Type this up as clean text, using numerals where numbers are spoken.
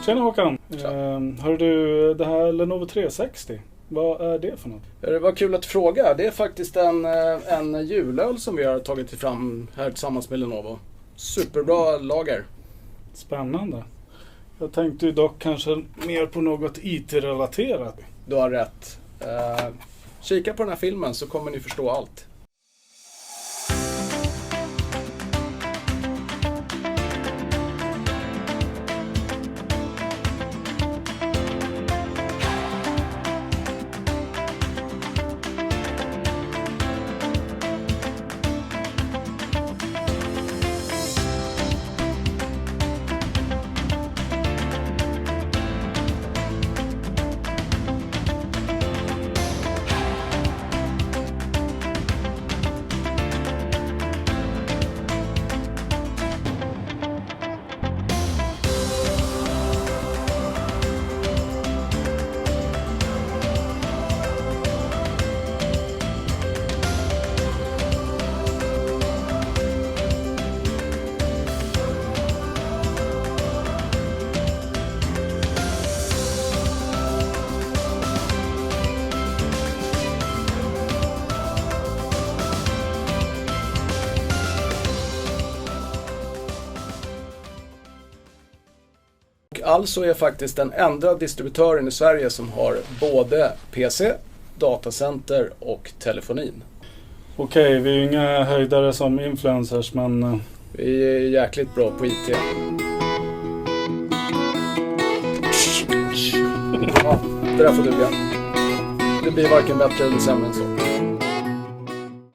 Tjena Håkan. Hör du, det här Lenovo 360, vad är det för något? Det var kul att fråga. Det är faktiskt en julöl som vi har tagit fram här tillsammans med Lenovo. Superbra lager. Spännande. Jag tänkte ju dock kanske mer på något IT-relaterat. Du har rätt. Kika på den här filmen så kommer ni förstå allt. Alltså är faktiskt den enda distributören i Sverige som har både PC, datacenter och telefonin. Okej, vi är ju inga höjdare som influencers, men... Vi är jäkligt bra på IT. Ja, det där får duga. Det blir varken bättre eller sämre än så.